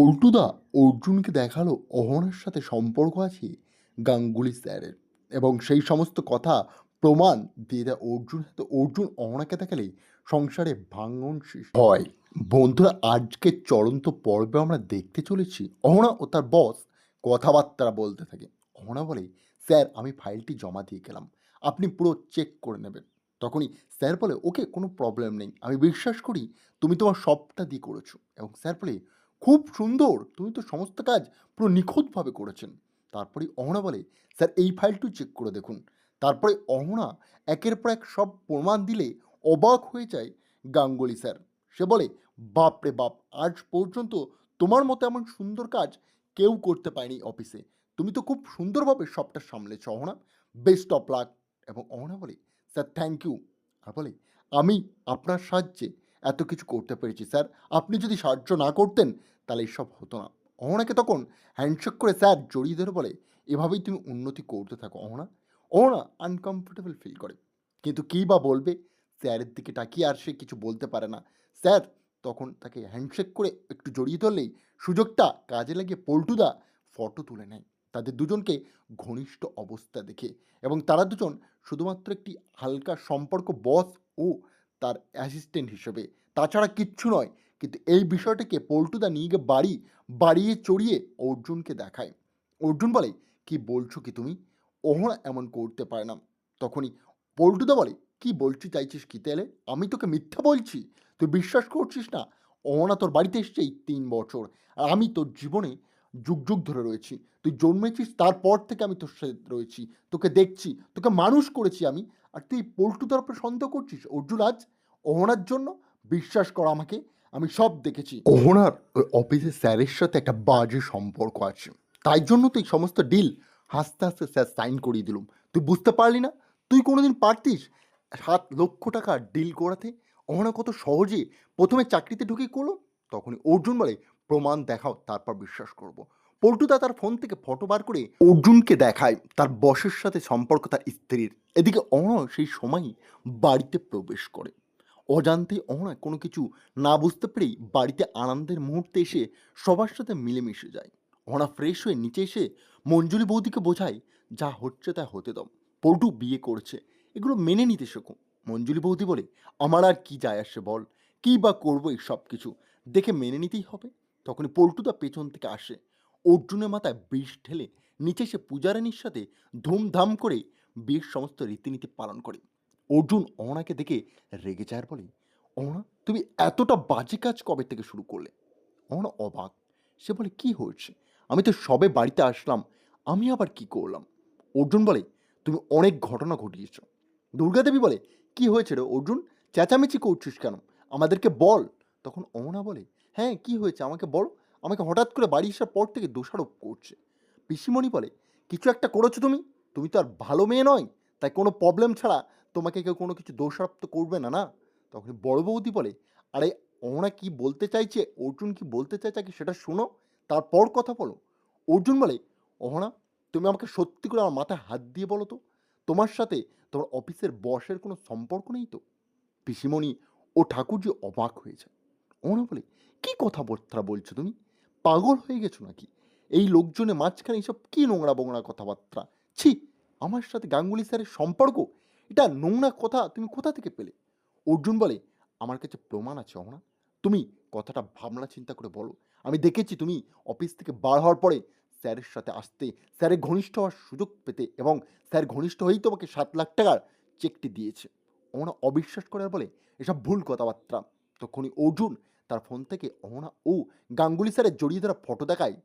পল্টুদা অর্জুনকে দেখালো অহনার সাথে সম্পর্ক আছে গাঙ্গুলি স্যারের এবং সেই সমস্ত কথা প্রমাণ দিয়ে দেয় অর্জুন। তো অর্জুন অহনাকে দেখালে সংসারে ভাঙন সৃষ্টি হয়। বন্ধুরা, আজকের চলন্ত পর্বে আমরা দেখতে চলেছি অহনা ও তার বস কথাবার্তা বলতে থাকে। অহনা বলে, স্যার আমি ফাইলটি জমা দিয়ে গেলাম, আপনি পুরো চেক করে নেবেন। তখনই স্যার বলে, ওকে কোনো প্রবলেম নেই, আমি বিশ্বাস করি তুমি তোমার সবটা দিয়ে করেছো। এবং স্যার বলে, খুব সুন্দর, তুমি তো সমস্ত কাজ পুরো নিখুঁতভাবে করেছেন। তারপরে অহনা বলে, স্যার এই ফাইলটি চেক করে দেখুন। তারপরে অহনা একের পর এক সব প্রমাণ দিলে অবাক হয়ে যায় গাঙ্গুলি স্যার। সে বলে, বাপ রে বাপ, আজ পর্যন্ত তোমার মতো এমন সুন্দর কাজ কেউ করতে পারেনি অফিসে। তুমি তো খুব সুন্দরভাবে সবটা সামলেছ অহনা, বেস্ট অফ লাক। এবং অহনা বলে, স্যার থ্যাংক ইউ। আর বলে, আমি আপনার সাহায্যে এত কিছু করতে পেরেছি স্যার, আপনি যদি সাহায্য না করতেন তাহলে এসব হতো না। অহনাকে তখন হ্যান্ডশেক করে স্যার জড়িয়ে ধরে বলে, এভাবেই তুমি উন্নতি করতে থাকো অহনা। অহনা আনকমফোর্টেবল ফিল করে, কিন্তু কী বা বলবে, স্যারের দিকে তাকিয়ে আর সে কিছু বলতে পারে না। স্যার তখন তাকে হ্যান্ডশেক করে একটু জড়িয়ে ধরলেই সুযোগটা কাজে লাগিয়ে পল্টুদা ফটো তুলে নেয় তাদের দুজনকে ঘনিষ্ঠ অবস্থা দেখে। এবং তারা দুজন শুধুমাত্র একটি হালকা সম্পর্ক, বস ও তার অ্যাসিস্ট্যান্ট হিসেবে, তাছাড়া কিচ্ছু নয়। কিন্তু এই বিষয়টাকে পল্টুদা নিয়ে গিয়ে বাড়িয়ে চড়িয়ে অর্জুনকে দেখায়। অর্জুন বলে, কি বলছো কি তুমি, ওহরা এমন করতে পারে না। তখনই পল্টুদা বলে, কি বলতে চাইছিস কি তেলে, আমি তোকে মিথ্যা বলছি, তুই বিশ্বাস করছিস না? ওহনা তোর বাড়িতে এসছে এই 3 বছর, আর আমি তোর জীবনে যুগ যুগ ধরে রয়েছি। তুই জন্মেছিস তারপর থেকে আমি তোর সাথে রয়েছি, তোকে দেখছি, তোকে মানুষ করেছি আমি। আর তুই পল্টুদার উপরে সন্দেহ করছিস অর্জুন আজ ওহনার জন্য? বিশ্বাস কর আমাকে, আমি সব দেখেছি। ওহনার ওই অফিসের স্যারের সাথে একটা বাজে সম্পর্ক আছে, তাই জন্য তুই সমস্ত ডিল হাসতে হাসতে স্যার সাইন করিয়ে দিলুম। তুই বুঝতে পারলি না? তুই কোনোদিন পারতিস 7 লক্ষ টাকা ডিল করাতে? অহনা কত সহজে প্রথমে চাকরিতে ঢুকে করলো। তখনই অর্জুন বলে, প্রমাণ দেখাও, তারপর বিশ্বাস করব। পল্টুদা তার ফোন থেকে ফটো বার করে অর্জুনকে দেখায় তার বসের সাথে সম্পর্ক তার স্ত্রীর। এদিকে অহনা সেই সময়ই বাড়িতে প্রবেশ করে। অজান্তেই অহনা কোনো কিছু না বুঝতে পেরেই বাড়িতে আনন্দের মুহূর্তে এসে সবার সাথে মিলেমিশে যায়। অহনা ফ্রেশ হয়ে নিচে এসে মঞ্জুলি বৌদিকে বোঝায়, যা হচ্ছে তা হতে দাও, পল্টু বিয়ে করছে, এগুলো মেনে নিতে শেখো। মঞ্জুলি বৌদি বলে, আমার আর কি যায় আসে বল, কী বা করবো, এই সব কিছু দেখে মেনে নিতেই হবে। তখনই পল্টুদা পেছন থেকে আসে, অর্জুনের মাথায় বিষ ঢেলে নিচে এসে পূজারানীর সাথে ধুমধাম করে বিয়ের সমস্ত রীতিনীতি পালন করে। অর্জুন অহনাকে দেখে রেগে যায় আর বলে, অহনা তুমি এতটা বাজে কাজ কবে থেকে শুরু করলে? অহনা অবাক। সে বলে, কি হয়েছে, আমি তো সবে বাড়িতে আসলাম, আমি আবার কি করলাম? অর্জুন বলে, তুমি অনেক ঘটনা ঘটিয়েছ। দুর্গাদেবী বলে, কি হয়েছে রে অর্জুন, চেঁচামেচি করছিস কেন, আমাদেরকে বল। তখন অহনা বলে, হ্যাঁ কি হয়েছে আমাকে বল, আমাকে হঠাৎ করে বাড়ি আসার পর থেকে দোষারোপ করছে। পিসিমণি বলে, কিছু একটা করেছো তুমি, তুমি তো আর ভালো মেয়ে নয়, তাই কোনো প্রবলেম ছাড়া তোমাকে কেউ কোনো কিছু দোষারোপ তো করবে না না। তখন বড় বৌদি বলে, আরে অহনা কি বলতে চাইছে, অর্জুন কি বলতে চাইছে আগে সেটা শোনো, তারপর কথা বলো। অর্জুন বলে, অহনা তুমি আমাকে সত্যি করে আমার মাথায় হাত দিয়ে বলো তো, তোমার সাথে তোমার অফিসের বসের কোনো সম্পর্ক নেই তো? পিসিমণি ও ঠাকুরজি অবাক হয়ে যায়। অহনা বলে, কী কথাবার্তা বলছো তুমি, পাগল হয়ে গেছো নাকি? এই লোকজনের মাঝখানে এইসব কী নোংরা বোংরা কথাবার্তা, ছি! আমার সাথে গাঙ্গুলি স্যারের সম্পর্ক, এটা নোংরা কথা তুমি কোথা থেকে পেলে? অর্জুন বলে, আমার কাছে প্রমাণ আছে অহনা, তুমি কথাটা ভাবনা চিন্তা করে বলো। আমি দেখেছি তুমি অফিস থেকে বার হওয়ার পরে স্যারের সাথে আসতে, স্যারের ঘনিষ্ঠ হওয়ার সুযোগ পেতে, এবং স্যার ঘনিষ্ঠ হয়েই তোমাকে 7 লাখ টাকার চেকটি দিয়েছে। অহনা অবিশ্বাস করে আর বলে, এসব ভুল কথাবার্তা। তখনই অর্জুন তার ফোন থেকে অহনা ও গাঙ্গুলি স্যারের জড়িয়ে ধরা ফটো দেখায়